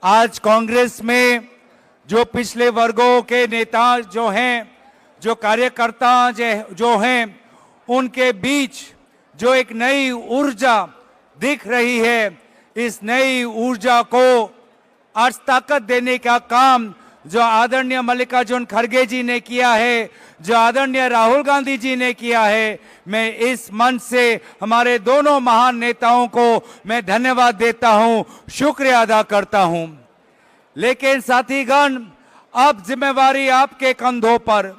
आज कांग्रेस में जो पिछले वर्गों के नेता जो हैं, जो कार्यकर्ता जो हैं, उनके बीच जो एक नई ऊर्जा दिख रही है, इस नई ऊर्जा को आज ताकत देने का काम जो आदरणीय मल्लिकार्जुन खड़गे जी ने किया है, जो आदरणीय राहुल गांधी जी ने किया है, मैं इस मंच से हमारे दोनों महान नेताओं को मैं धन्यवाद देता हूं, शुक्रिया अदा करता हूं। लेकिन साथीगण, अब जिम्मेवारी आपके कंधों पर,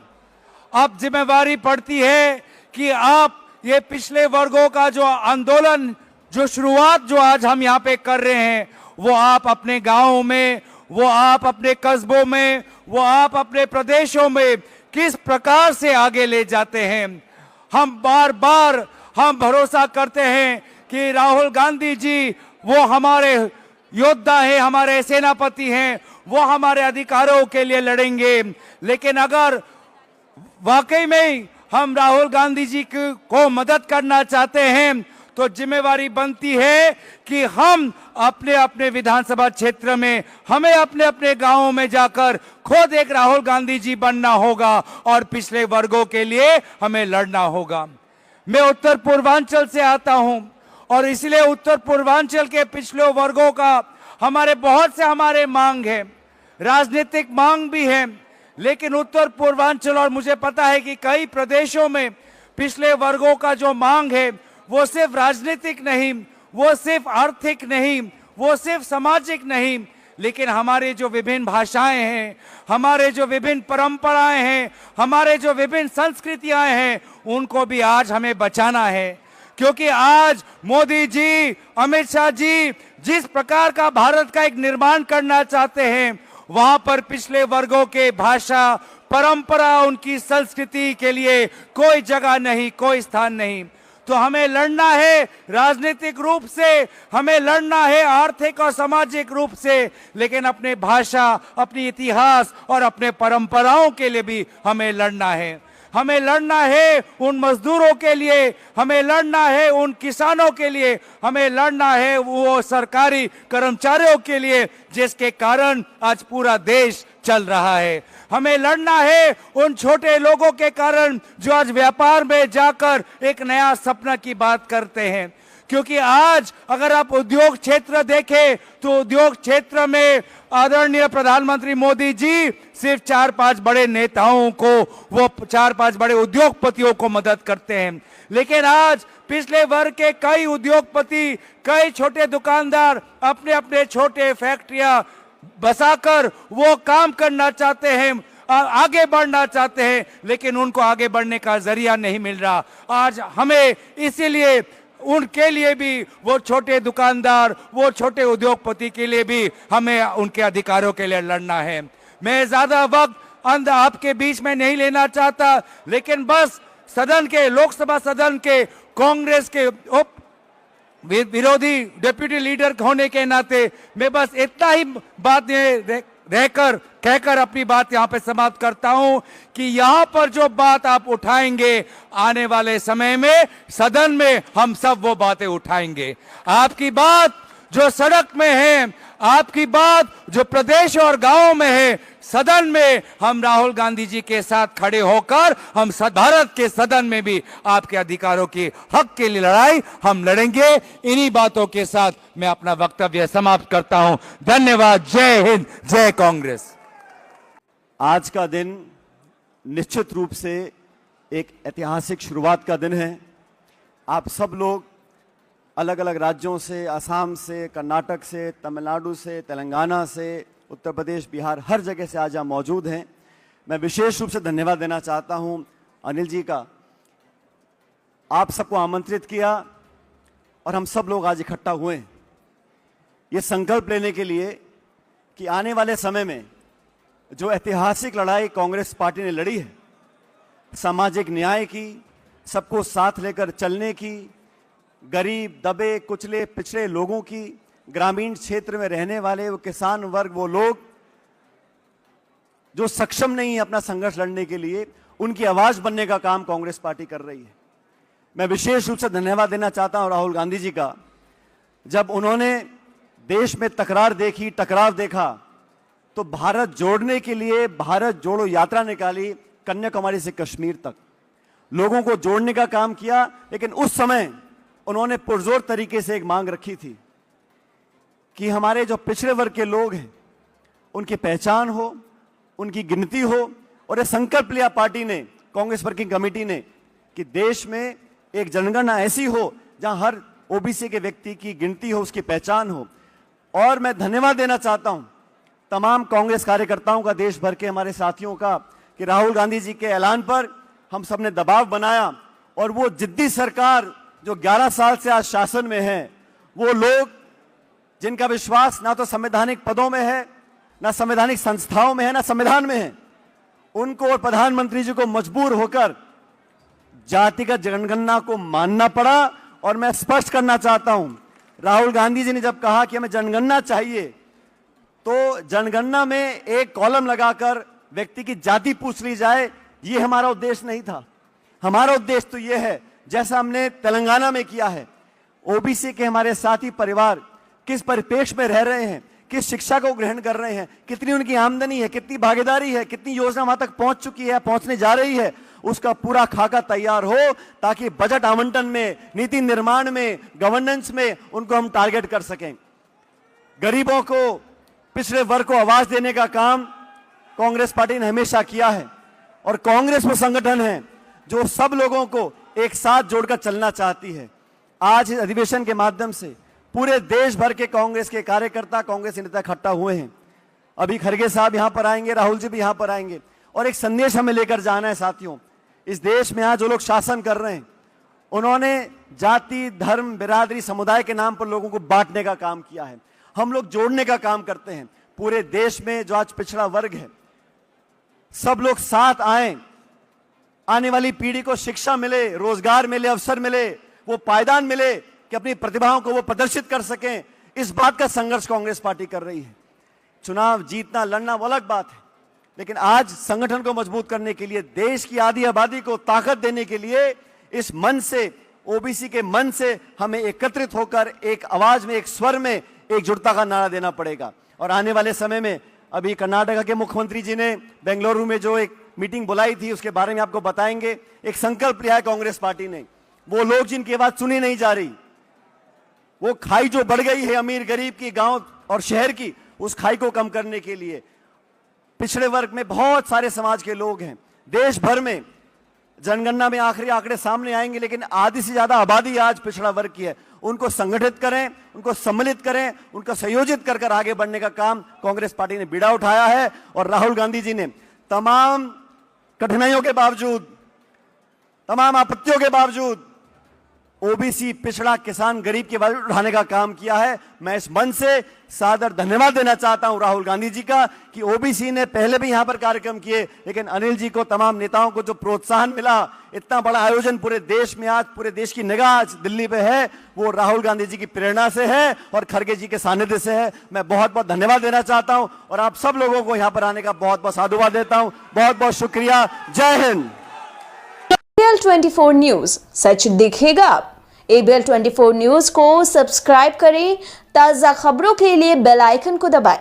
अब जिम्मेवारी पड़ती है कि आप ये पिछले वर्गों का जो आंदोलन, जो शुरुआत जो आज हम यहाँ पे कर रहे हैं, वो आप अपने गांवों में, वो आप अपने कस्बों में, वो आप अपने प्रदेशों में किस प्रकार से आगे ले जाते हैं। हम बार बार हम भरोसा करते हैं कि राहुल गांधी जी वो हमारे योद्धा हैं, हमारे सेनापति हैं, वो हमारे अधिकारों के लिए लड़ेंगे। लेकिन अगर वाकई में हम राहुल गांधी जी को मदद करना चाहते हैं तो जिम्मेवारी बनती है कि हम अपने अपने विधानसभा क्षेत्र में, हमें अपने अपने गांवों में जाकर खुद एक राहुल गांधी जी बनना होगा और पिछले वर्गों के लिए हमें लड़ना होगा। मैं उत्तर पूर्वांचल से आता हूं और इसलिए उत्तर पूर्वांचल के पिछले वर्गों का हमारे बहुत से हमारे मांग है, राजनीतिक मांग भी है। लेकिन उत्तर पूर्वांचल और मुझे पता है कि कई प्रदेशों में पिछले वर्गों का जो मांग है वो सिर्फ राजनीतिक नहीं, वो सिर्फ आर्थिक नहीं, वो सिर्फ सामाजिक नहीं, लेकिन हमारे जो विभिन्न भाषाएं हैं, हमारे जो विभिन्न परंपराएं हैं, हमारे जो विभिन्न संस्कृतियां हैं, उनको भी आज हमें बचाना है। क्योंकि आज मोदी जी, अमित शाह जी जिस प्रकार का भारत का एक निर्माण करना चाहते हैं, वहां पर पिछले वर्गों के भाषा, परंपरा, उनकी संस्कृति के लिए कोई जगह नहीं, कोई स्थान नहीं। तो हमें लड़ना है राजनीतिक रूप से, हमें लड़ना है आर्थिक और सामाजिक रूप से, लेकिन अपने भाषा, अपनी इतिहास और अपने परंपराओं के लिए भी हमें लड़ना है। हमें लड़ना है उन मजदूरों के लिए, हमें लड़ना है उन किसानों के लिए, हमें लड़ना है वो सरकारी कर्मचारियों के लिए जिसके कारण आज पूरा देश चल रहा है। हमें लड़ना है उन छोटे लोगों के कारण जो आज व्यापार में जाकर एक नया सपना की बात करते हैं। क्योंकि आज अगर आप उद्योग क्षेत्र देखें तो उद्योग क्षेत्र में आदरणीय प्रधानमंत्री मोदी जी सिर्फ 4-5 बड़े नेताओं को, वो 4-5 बड़े उद्योगपतियों को मदद करते हैं। लेकिन आज पिछले वर्ग के कई उद्योगपति, कई छोटे दुकानदार अपने अपने छोटे फैक्ट्रियां बसाकर वो काम करना चाहते हैं, आगे बढ़ना चाहते हैं, लेकिन उनको आगे बढ़ने का जरिया नहीं मिल रहा। आज हमें इसीलिए उनके लिए भी, वो छोटे दुकानदार, वो छोटे उद्योगपति के लिए भी हमें उनके अधिकारों के लिए लड़ना है। मैं ज्यादा वक्त आपके बीच में नहीं लेना चाहता, लेकिन बस सदन के, लोकसभा सदन के कांग्रेस के उप विरोधी डेप्यूटी लीडर होने के नाते मैं बस इतना ही बात कहकर अपनी बात यहाँ पे समाप्त करता हूँ कि यहाँ पर जो बात आप उठाएंगे, आने वाले समय में सदन में हम सब वो बातें उठाएंगे। आपकी बात जो सड़क में है, आपकी बात जो प्रदेश और गांवों में है, सदन में हम राहुल गांधी जी के साथ खड़े होकर हम भारत के सदन में भी आपके अधिकारों की हक के लिए लड़ाई हम लड़ेंगे। इन्हीं बातों के साथ मैं अपना वक्तव्य समाप्त करता हूं। धन्यवाद। जय हिंद, जय कांग्रेस। आज का दिन निश्चित रूप से एक ऐतिहासिक शुरुआत का दिन है। आप सब लोग अलग अलग राज्यों से, असम से, कर्नाटक से, तमिलनाडु से, तेलंगाना से, उत्तर प्रदेश, बिहार, हर जगह से आज यहाँ मौजूद हैं। मैं विशेष रूप से धन्यवाद देना चाहता हूँ अनिल जी का। आप सबको आमंत्रित किया और हम सब लोग आज इकट्ठा हुए हैं ये संकल्प लेने के लिए कि आने वाले समय में जो ऐतिहासिक लड़ाई कांग्रेस पार्टी ने लड़ी है, सामाजिक न्याय की, सबको साथ लेकर चलने की, गरीब, दबे कुचले पिछड़े लोगों की, ग्रामीण क्षेत्र में रहने वाले वो किसान वर्ग, वो लोग जो सक्षम नहीं है अपना संघर्ष लड़ने के लिए, उनकी आवाज बनने का काम कांग्रेस पार्टी कर रही है। मैं विशेष रूप से धन्यवाद देना चाहता हूं राहुल गांधी जी का। जब उन्होंने देश में तकरार देखी, टकराव देखा, तो भारत जोड़ने के लिए भारत जोड़ो यात्रा निकाली, कन्याकुमारी से कश्मीर तक लोगों को जोड़ने का काम किया। लेकिन उस समय उन्होंने पुरजोर तरीके से एक मांग रखी थी कि हमारे जो पिछड़े वर्ग के लोग हैं उनकी पहचान हो, उनकी गिनती हो। और ये संकल्प लिया पार्टी ने, कांग्रेस वर्किंग कमेटी ने, कि देश में एक जनगणना ऐसी हो जहां हर ओबीसी के व्यक्ति की गिनती हो, उसकी पहचान हो। और मैं धन्यवाद देना चाहता हूं तमाम कांग्रेस कार्यकर्ताओं का, देश भर के हमारे साथियों का, कि राहुल गांधी जी के ऐलान पर हम सबने दबाव बनाया और वो जिद्दी सरकार जो 11 साल से आज शासन में है, वो लोग जिनका विश्वास ना तो संवैधानिक पदों में है, ना संवैधानिक संस्थाओं में है, ना संविधान में है, उनको और प्रधानमंत्री जी को मजबूर होकर जातिगत जनगणना को मानना पड़ा। और मैं स्पष्ट करना चाहता हूं, राहुल गांधी जी ने जब कहा कि हमें जनगणना चाहिए, तो जनगणना में एक कॉलम लगाकर व्यक्ति की जाति पूछ ली जाए, ये हमारा उद्देश्य नहीं था। हमारा उद्देश्य तो यह है, जैसा हमने तेलंगाना में किया है, ओबीसी के हमारे साथी परिवार किस परिप्रेक्ष्य में रह रहे हैं, किस शिक्षा को ग्रहण कर रहे हैं, कितनी उनकी आमदनी है, कितनी भागीदारी है, कितनी योजना वहां तक पहुंच चुकी है, पहुंचने जा रही है, उसका पूरा खाका तैयार हो, ताकि बजट आवंटन में, नीति निर्माण में, गवर्नेंस में उनको हम टारगेट कर सकें। गरीबों को, पिछड़े वर्ग को आवाज देने का काम कांग्रेस पार्टी ने हमेशा किया है। और कांग्रेस वो संगठन है जो सब लोगों को एक साथ जोड़कर चलना चाहती है। आज इस अधिवेशन के माध्यम से पूरे देश भर के कांग्रेस के कार्यकर्ता, कांग्रेस नेता इकट्ठा हुए हैं। अभी खड़गे साहब यहां पर आएंगे, राहुल जी भी यहां पर आएंगे, और एक संदेश हमें लेकर जाना है। साथियों, इस देश में आज जो लोग शासन कर रहे हैं, उन्होंने जाति, धर्म, बिरादरी, समुदाय के नाम पर लोगों को बांटने का काम किया है। हम लोग जोड़ने का काम करते हैं। पूरे देश में जो आज पिछड़ा वर्ग है, सब लोग साथ आए, आने वाली पीढ़ी को शिक्षा मिले, रोजगार मिले, अवसर मिले, वो पायदान मिले कि अपनी प्रतिभाओं को वो प्रदर्शित कर सकें। इस बात का संघर्ष कांग्रेस पार्टी कर रही है। चुनाव जीतना, लड़ना वो अलग बात है, लेकिन आज संगठन को मजबूत करने के लिए, देश की आधी आबादी को ताकत देने के लिए, इस मन से, ओबीसी के मन से हमें एकत्रित होकर एक आवाज में, एक स्वर में एकजुटता का नारा देना पड़ेगा। और आने वाले समय में, अभी कर्नाटक के मुख्यमंत्री जी ने बेंगलुरु में जो एक मीटिंग बुलाई थी, उसके बारे में आपको बताएंगे। एक संकल्प लिया है कांग्रेस पार्टी ने, वो लोग जिनकी आवाज सुनी नहीं जा रही, वो खाई जो बढ़ गई है अमीर गरीब की, गांव और शहर की, उस खाई को कम करने के लिए पिछड़े वर्ग में बहुत सारे समाज के लोग हैं। देश भर में जनगणना में आखिरी आंकड़े सामने आएंगे, लेकिन आधी से ज्यादा आबादी आज पिछड़ा वर्ग की है। उनको संगठित करें, उनको सम्मिलित करें, उनको संयोजित कर आगे बढ़ने का काम कांग्रेस पार्टी ने बीड़ा उठाया है। और राहुल गांधी जी ने तमाम कठिनाइयों के बावजूद, तमाम आपत्तियों के बावजूद ओबीसी, पिछड़ा, किसान, गरीब के बारे में उठाने का काम किया है। मैं इस मंच से सादर धन्यवाद देना चाहता हूं राहुल गांधी जी का, कि ओबीसी ने पहले भी यहां पर कार्यक्रम किए, लेकिन अनिल जी को, तमाम नेताओं को जो प्रोत्साहन मिला, इतना बड़ा आयोजन पूरे देश में, आज पूरे देश की निगाह आज दिल्ली पे है, वो राहुल गांधी जी की प्रेरणा से है और खड़गे जी के सानिध्य से है। मैं बहुत बहुत धन्यवाद देना चाहता हूं और आप सब लोगों को यहां पर आने का बहुत बहुत साधुवाद देता हूं। बहुत बहुत शुक्रिया। जय हिंद। ABL 24 न्यूज, सच दिखेगा। ABL 24 न्यूज को सब्सक्राइब करें, ताजा खबरों के लिए बेल आइकन को दबाएं।